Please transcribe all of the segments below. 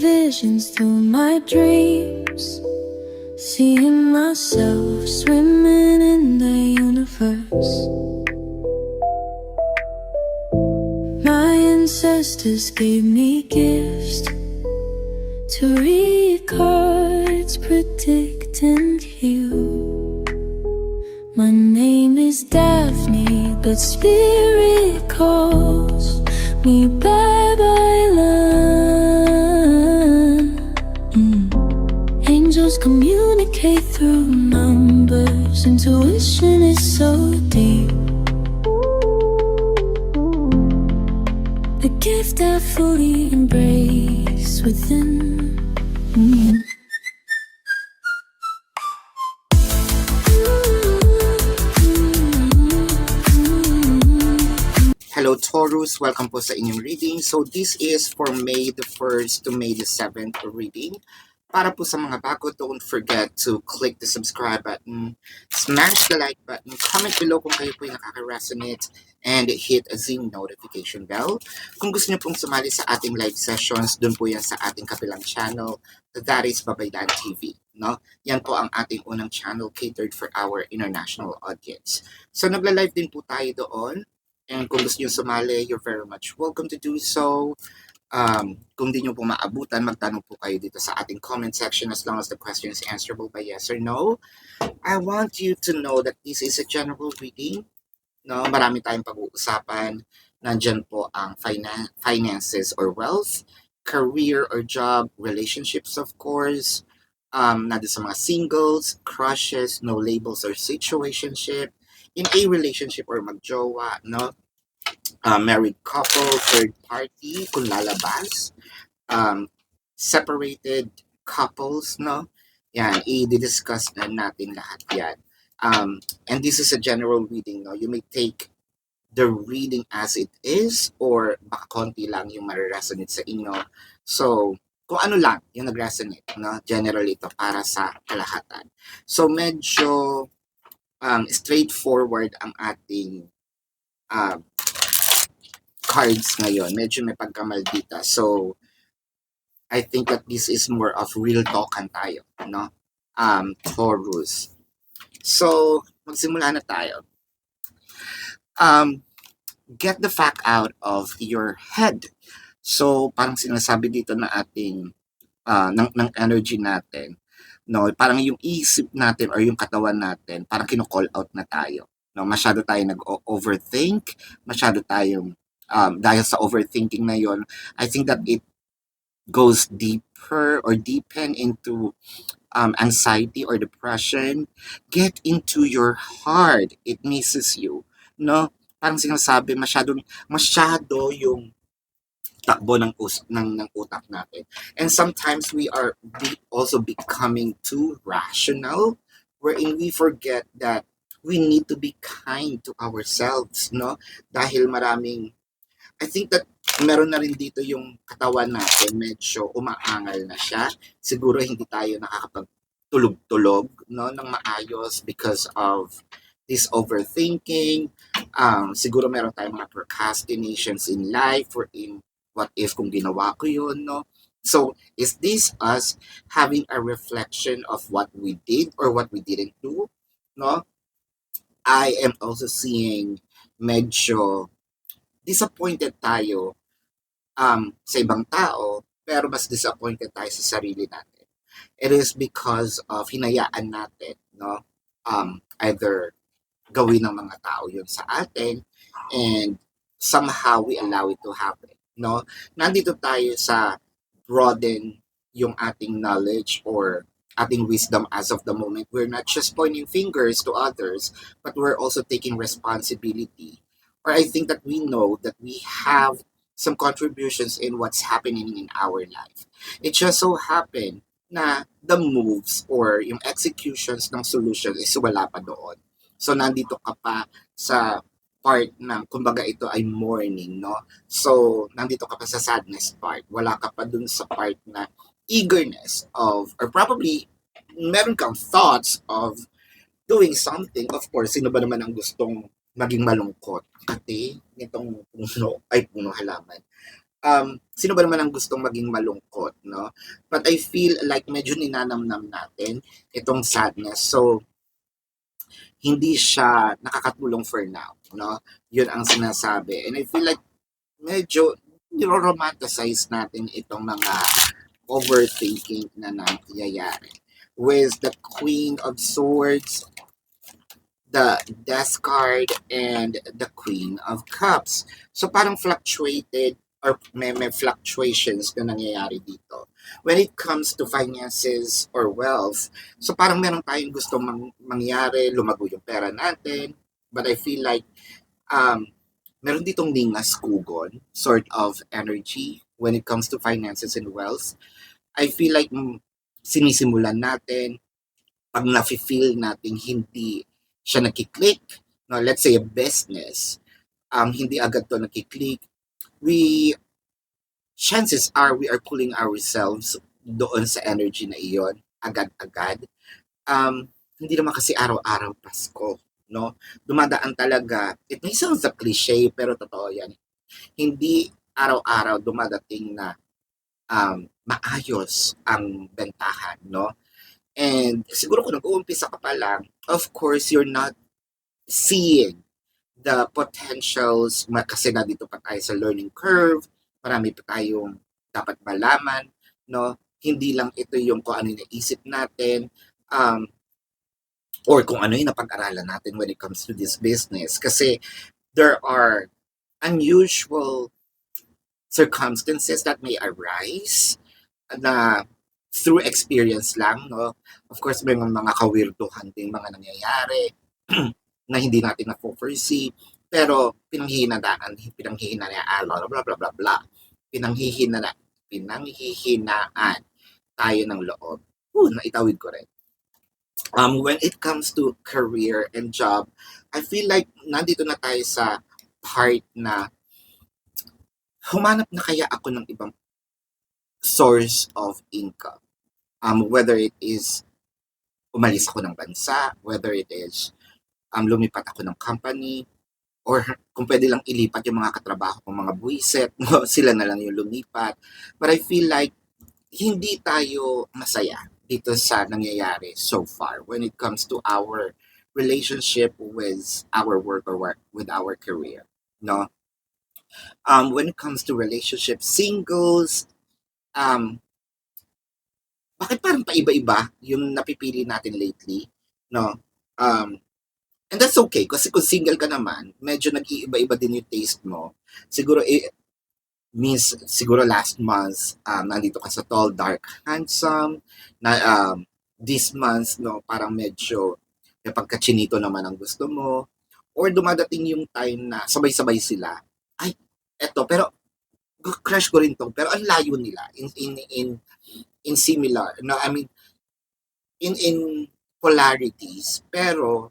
visions through my dreams, seeing myself swimming in the universe. My ancestors gave me gifts to read cards, predict and heal. My name is Daphne, but spirit calls me Babylon. Angels communicate through numbers. Intuition is so deep. The gift I fully embrace within. Hello Taurus, welcome po sa inyong reading. So this is for May the 1st to May the 7th reading. Para po sa mga bago, don't forget to click the subscribe button, smash the like button, comment below kung kayo po yung nakaka-resonate, and hit the notification bell. Kung gusto niyo pong sumali sa ating live sessions, dun po yan sa ating kabilang channel, that is Babaylan TV. No? Yan po ang ating unang channel catered for our international audience. So nagla-live din po tayo doon. And kung gusto nyo sumali, you're very much welcome to do so. Kung di nyo po maabutan, magtanong po kayo dito sa ating comment section as long as the question is answerable by yes or no. I want you to know that this is a general reading. No? Marami tayong pag-uusapan. Nandyan po ang finances or wealth, career or job, relationships of course, nandun sa mga singles, crushes, no labels or situationship, in a relationship or magjowa, no? Married couple, third party, kung lalabas, separated couples, no? Yan, i-discuss na natin lahat yan. And this is a general reading, no? You may take the reading as it is or baka konti lang yung mariresonate sa inyo. So, kung ano lang yung nag-resonate, no? Generally ito para sa kalahatan. So, medyo straightforward ang ating cards ngayon. Medyo may pagkamaldita. So, I think that this is more of real talkan tayo, no? Taurus. So, magsimula na tayo. Get the fact out of your head. So, parang sinasabi dito na ating ng energy natin, no, parang yung isip natin or yung katawan natin, parang kino-call out na tayo. No, masyado tayong nag-overthink, masyado tayong, dahil sa overthinking na yon, I think that it goes deeper or deepen into anxiety or depression. Get into your heart. It misses you. No? Parang sinasabi, masyado yung takbo ng utak natin. And sometimes we are also becoming too rational, wherein we forget that we need to be kind to ourselves, no? Dahil I think that meron na rin dito yung katawan natin, medyo umaangal na siya. Siguro hindi tayo nakakapagtulog-tulog, no, ng maayos because of this overthinking. Siguro meron tayong mga procrastinations in life, wherein what if kung ginawa ko yun, no? So, is this us having a reflection of what we did or what we didn't do, no? I am also seeing medyo disappointed tayo sa ibang tao, pero mas disappointed tayo sa sarili natin. It is because of hinayaan natin, no? Either gawin ng mga tao yun sa atin and somehow we allow it to happen. No, nandito tayo sa broaden yung ating knowledge or ating wisdom as of the moment. We're not just pointing fingers to others, but we're also taking responsibility. Or I think that we know that we have some contributions in what's happening in our life. It just so happened na the moves or yung executions ng solution is wala pa doon. So nandito ka pa sa part ng, kumbaga ito ay mourning, no? So, nandito ka pa sa sadness part. Wala ka pa dun sa part na eagerness of, or probably, meron kang thoughts of doing something. Of course, sino ba naman ang gustong maging malungkot? Kasi, nitong puno halaman. Sino ba naman ang gustong maging malungkot, no? But I feel like medyo ninanamnam natin itong sadness. So, hindi siya nakakatulong for now, no? Yun ang sinasabi. And I feel like medyo niro-romanticize natin itong mga overthinking na nangyayari. With the Queen of Swords, the Death card, and the Queen of Cups. So parang fluctuated or may fluctuations na nangyayari dito. When it comes to finances or wealth, so parang meron tayong gusto mangyari, lumago yung pera natin, but I feel like um, meron ditong ningas kugon sort of energy when it comes to finances and wealth. I feel like sinisimulan natin, pag nafe-feel natin hindi siya nakiklik, no, let's say a business, hindi agad to nakiklik, we, chances are we are pulling ourselves doon sa energy na iyon, agad-agad. Hindi naman kasi araw-araw Pasko, no? Dumadaan talaga, it may sound a cliche, pero totoo yan. Hindi araw-araw dumadating na maayos ang bentahan, no? And siguro kung nag-uumpisa ka pa lang, of course, you're not seeing the potentials kasi nandito pa tayo sa learning curve, marami pa tayong dapat malaman, no? Hindi lang ito yung kung ano yung naisip natin, or kung ano yung napag-aralan natin when it comes to this business. Kasi there are unusual circumstances that may arise na through experience lang, no? Of course, may mga kawirduhan din mga nangyayari na hindi natin na-foresee, pero pinanghihinayaan, blah, blah, blah, blah, blah. Pinanghihinaan tayo ng loob. Naitawid ko rin. When it comes to career and job, I feel like nandito na tayo sa part na humanap na kaya ako ng ibang source of income. Whether it is umalis ako ng bansa, whether it is lumipat ako ng company, or kung pwede lang ilipat yung mga katrabaho kong mga buwiset, no? Sila na lang yung lumipat. But I feel like hindi tayo masaya dito sa nangyayari so far when it comes to our relationship with our work or with our career, no? When it comes to relationship, singles, bakit parang paiba-iba yung napipili natin lately, no? And that's okay kasi kung single ka naman, medyo nag-iiba-iba din yung taste mo. Siguro means siguro last month nandito ka sa tall, dark, handsome na this month no parang medyo may pagka-chinito naman ang gusto mo, or dumadating yung time na sabay-sabay sila. Ay, eto pero crush ko rin to pero ang layo nila in similar, no, I mean in polarities, pero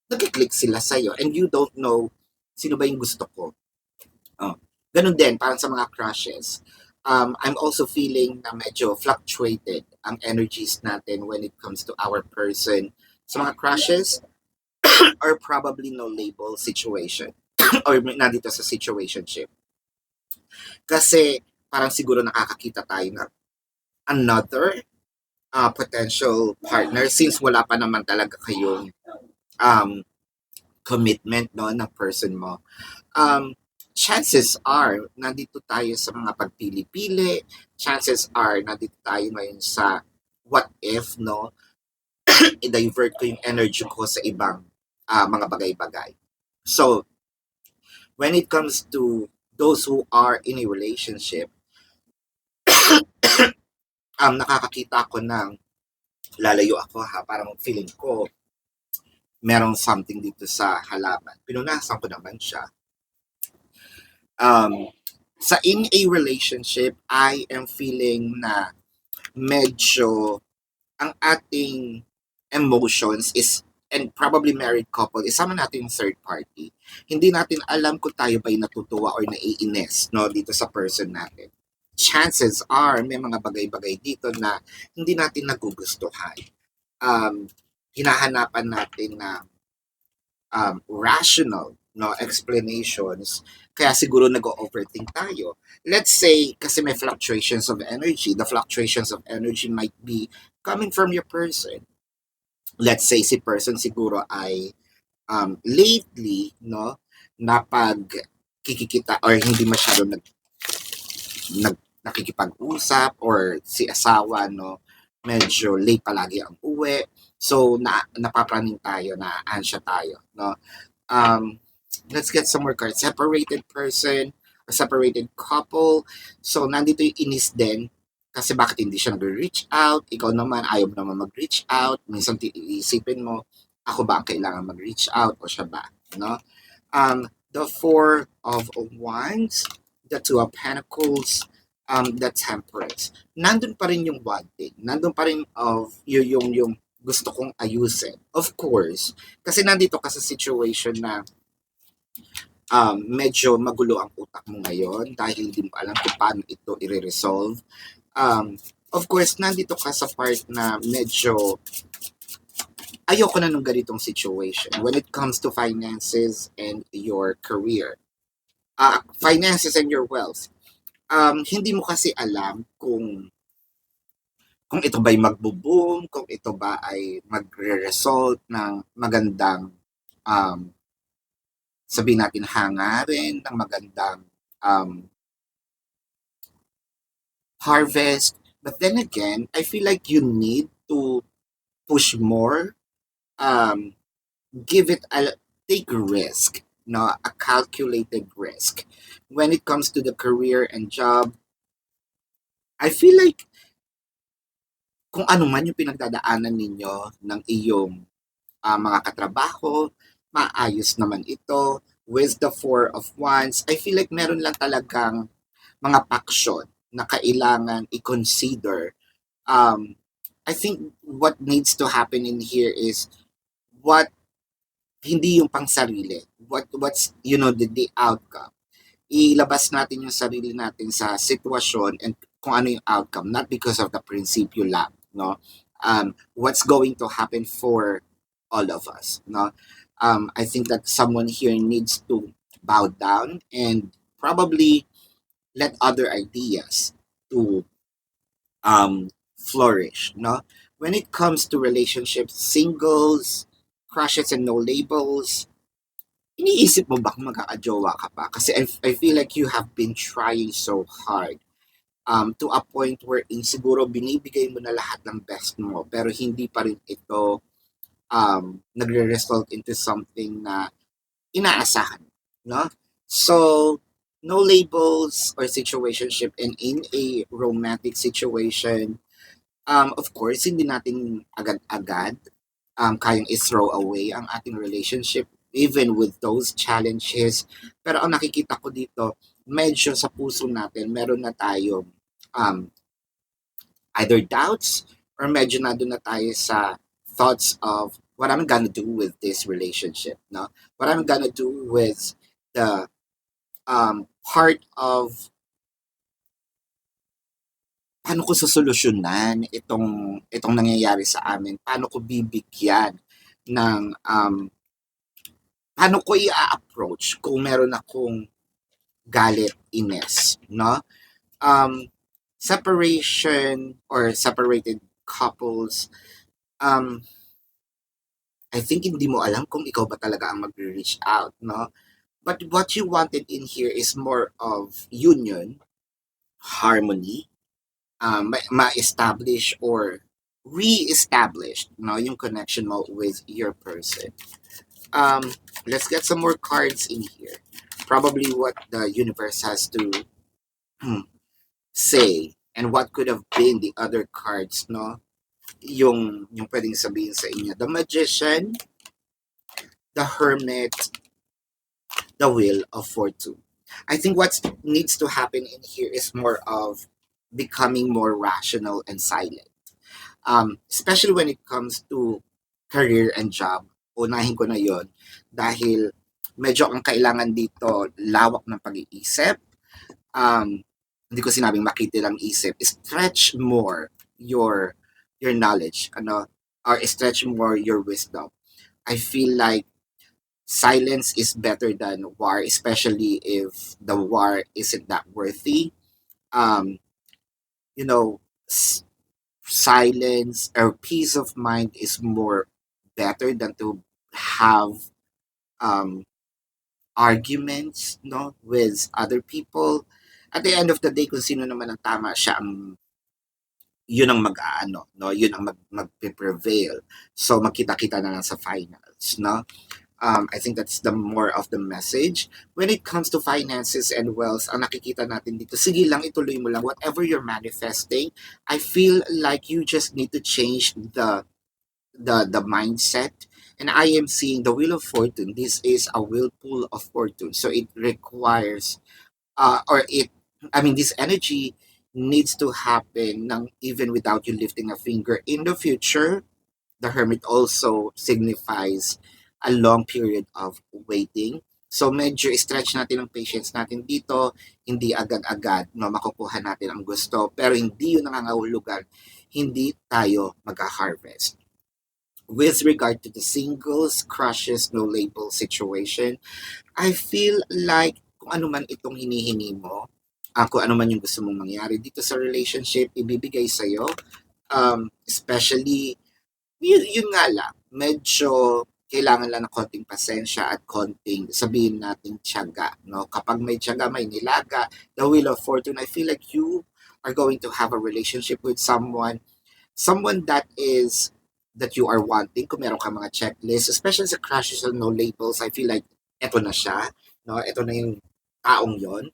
nagki-click sila sa'yo and you don't know sino ba yung gusto ko. Ganun din, parang sa mga crushes. I'm also feeling na medyo fluctuated ang energies natin when it comes to our person. Sa mga crushes, or probably no label situation. Or nandito sa situationship. Kasi parang siguro nakakakita tayo na another potential partner since wala pa naman talaga kayong commitment no ng person mo. Chances are nandito tayo sa mga pagpili-pili, chances are nandito tayo ngayon sa what if no i-divert ko yung energy ko sa ibang mga bagay-bagay. So when it comes to those who are in a relationship, nakakakita ko ng lalayo ako parang feeling ko merong something dito sa halaman. Pinunasan ko naman siya. Sa in a relationship, I am feeling na medyo ang ating emotions is, and probably married couple, isama natin yung third party. Hindi natin alam kung tayo ba'y natutuwa or naiinis no, dito sa person natin. Chances are, may mga bagay-bagay dito na hindi natin nagugustuhan. Hinahanapan natin na rational no, explanations. Kaya siguro nag-overthink tayo. Let's say, kasi may fluctuations of energy. The fluctuations of energy might be coming from your person. Let's say si person siguro ay lately, no, napag kikikita or hindi masyado nakikipag-usap or si asawa, no, medyo late palagi ang uwi. So, napapraning tayo, na-ansya tayo, no? Um, let's get some more cards. Separated person, a separated couple. So, nandito yung inis din. Kasi bakit hindi siya nag-reach out? Ikaw naman, ayaw mo naman mag-reach out. Minsan iisipin mo, ako ba ang kailangan mag-reach out o siya ba? No? The Four of Wands, the Two of Pentacles, the Temperance. Nandun pa rin yung wanting. Nandun pa rin of yung gusto kong ayusin. Of course, kasi nandito ka sa situation na medyo magulo ang utak mo ngayon dahil hindi mo alam kung paano ito i-resolve. Of course, nandito ka sa part na medyo ayoko na nung ganitong situation when it comes to finances and your career. Finances and your wealth. Hindi mo kasi alam kung ito ba'y magbo-boom, kung ito ba ay magre-result ng magandang sabihin natin hangarin, ng magandang harvest. But then again, I feel like you need to push more, give it take risk, no, a calculated risk. When it comes to the career and job, I feel like kung ano man yung pinagdadaanan ninyo ng iyong mga katrabaho, maayos naman ito. With the Four of Wands, I feel like meron lang talagang mga paksyon na kailangan i-consider. I think what needs to happen in here is what hindi yung pang sarili. What's the outcome. Ilabas natin yung sarili natin sa sitwasyon and kung ano yung outcome, not because of the prinsipyo lang, no? What's going to happen for all of us, no? I think that someone here needs to bow down and probably let other ideas to flourish, no? When it comes to relationships, singles, crushes and no labels, iniisip mo ba kung magkakajowa ka pa? Kasi I feel like you have been trying so hard to a point where siguro binibigay mo na lahat ng best mo pero hindi pa rin ito nagre-result into something na inaasahan, no? So, no labels or situationship, and in a romantic situation, of course, hindi natin agad-agad kayang i-throw away ang ating relationship even with those challenges. Pero ang nakikita ko dito, medyo sa puso natin, meron na tayong either doubts or medyo nandun na tayo sa thoughts of what I'm gonna do with this relationship, no? What I'm gonna do with the part of paano ko sosolusyonan itong nangyayari sa amin, paano ko bibigyan ng paano ko i-approach kung meron akong galit, ines, no? Separation or separated couples, I think hindi mo alam kung ikaw ba talaga ang magre-reach out, no? But what you wanted in here is more of union, harmony, ma-establish or re-establish, no, yung connection mo with your person. Let's get some more cards in here. Probably what the universe has to say and what could have been the other cards, no? Yung pwedeng sabihin sa inyo. The Magician, the Hermit, the Wheel of Fortune. I think what needs to happen in here is more of becoming more rational and silent. Especially when it comes to career and job. Unahin ko na yon dahil medyo ang kailangan dito lawak ng pag-iisip. Hindi ko sinabing makiti lang isip. Stretch more your knowledge, or stretch more your wisdom. I feel like silence is better than war, especially if the war isn't that worthy. Um, you know, silence or peace of mind is more better than to have um, arguments, no, with other people. At the end of the day, kung sino naman ang tama, siya ang yun ang mag-aano, no? Yun ang magpe-prevail. So magkita-kita na lang sa finals, no? I think that's the more of the message. When it comes to finances and wealth, ang nakikita natin dito, sige lang, ituloy mo lang. Whatever you're manifesting, I feel like you just need to change the mindset. And I am seeing the wheel of fortune. This is a whirlpool of fortune. So it requires, or it, I mean, this energy needs to happen even without you lifting a finger. In the future, the hermit also signifies a long period of waiting. So medyo stretch natin ang patience natin dito, hindi agad-agad no makukuha natin ang gusto, pero hindi yun nangangahulugan hindi tayo mag-harvest. With regard to the singles, crushes, no label situation, I feel like kung ano man itong hinihingi mo, kung ano man yung gusto mong mangyari dito sa relationship, ibibigay sa'yo. Especially yun nga lang, medyo kailangan lang ng konting pasensya at konting, sabihin natin, tiyaga. No? Kapag may tiyaga, may nilaga, the wheel of fortune, I feel like you are going to have a relationship with someone that you are wanting. Kung meron ka mga checklist, especially sa crushes and no labels, I feel like eto na siya. No? Eto na yung taong yon.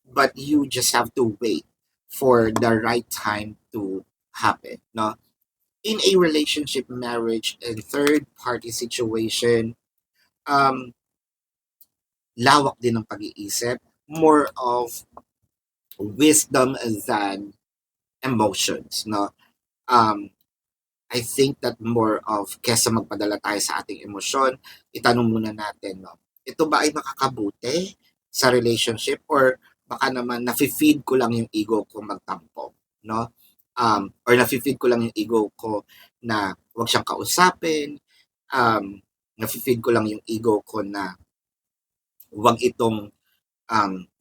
But you just have to wait for the right time to happen. No? In a relationship, marriage, and third party situation, um, lawak din ng pag-iisip, more of wisdom than emotions, no? Um, I think that more of kesa magpadala tayo sa ating emosyon, itanong muna natin, no? Ito ba ay makakabuti sa relationship or baka naman nafe-feed ko lang yung ego ko magtampo, no? Or nafe-feed ko lang yung ego ko na wag siyang kausapin, nafe-feed ko lang yung ego ko na wag itong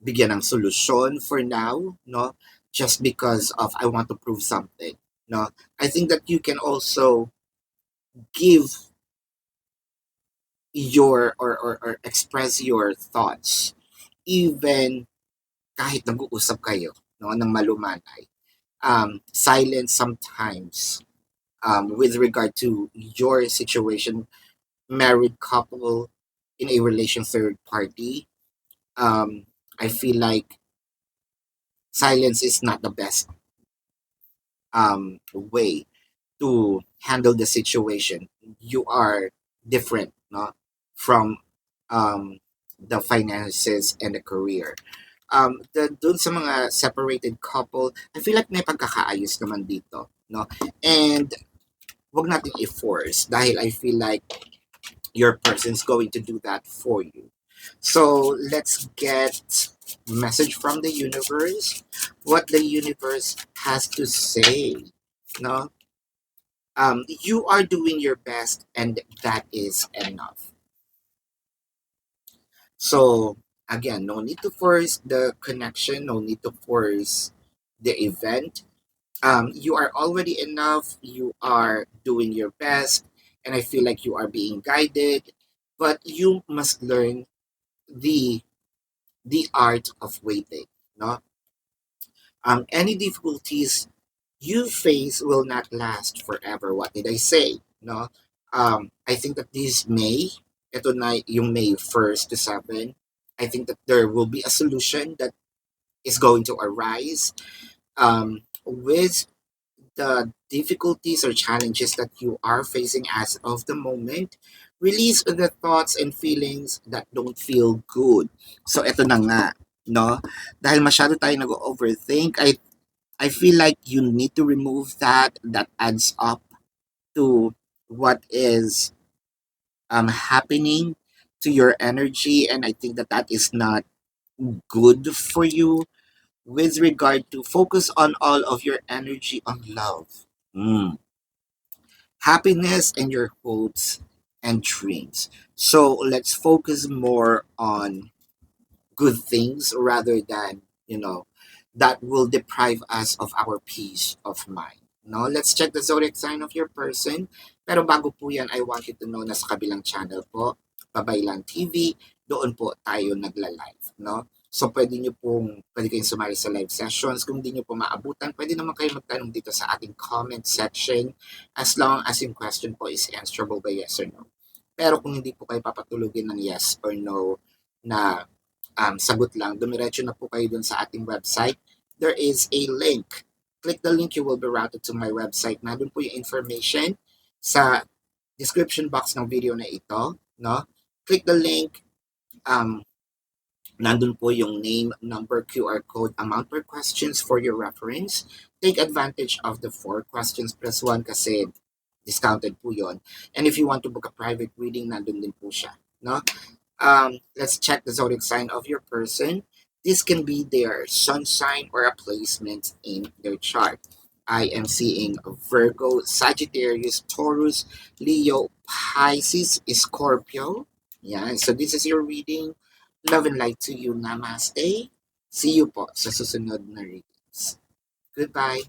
bigyan ng solusyon for now, no? Just because of I want to prove something, no? I think that you can also give or express your thoughts even kahit nag-uusap kayo, no, ng malumanay. Silence sometimes with regard to your situation, married couple in a relation third party, I feel like silence is not the best way to handle the situation. You are different, no, from the finances and the career. Dun sa mga separated couple, I feel like may pagkakaayos naman dito, no? And wag natin i-force dahil I feel like your person's going to do that for you. So let's get message from the universe. What the universe has to say. No, you are doing your best, and that is enough. So again, no need to force the connection. No need to force the event. You are already enough. You are doing your best, and I feel like you are being guided. But you must learn the the art of waiting. No, any difficulties you face will not last forever. What did I say? No, I think that this May, ito na yung May 1st to 7, I think that there will be a solution that is going to arise with the difficulties or challenges that you are facing as of the moment. Release the thoughts and feelings that don't feel good. So ito na nga, no? Dahil masyado tayo nag-overthink, I feel like you need to remove that adds up to what is happening to your energy, and I think that that is not good for you. With regard to focus on all of your energy on love, happiness, and your hopes and dreams. So let's focus more on good things rather than, that will deprive us of our peace of mind. No, let's check the zodiac sign of your person. Pero bago po yan, I want you to know na sa kabilang channel po, Babaylan TV, doon po tayo nagla-live, no? So pwede kayong sumali sa live sessions. Kung hindi nyo po maabutan, pwede naman kayo magtanong dito sa ating comment section as long as yung question po is answerable by yes or no. Pero kung hindi po kayo papatulugin ng yes or no na sagot lang, dumiretso na po kayo dun sa ating website. There is a link. Click the link, you will be routed to my website. Nandun po yung information sa description box ng video na ito. No? Click the link. Nandun po yung name, number, QR code, amount per questions for your reference. Take advantage of the 4 questions plus 1 kasi discounted po yon. And if you want to book a private reading, nandun din po siya. No? Let's check the zodiac sign of your person. This can be their sun sign or a placement in their chart. I am seeing Virgo, Sagittarius, Taurus, Leo, Pisces, Scorpio. Yeah, so this is your reading. Love and light to you. Namaste. See you po sa susunod na readings. Goodbye.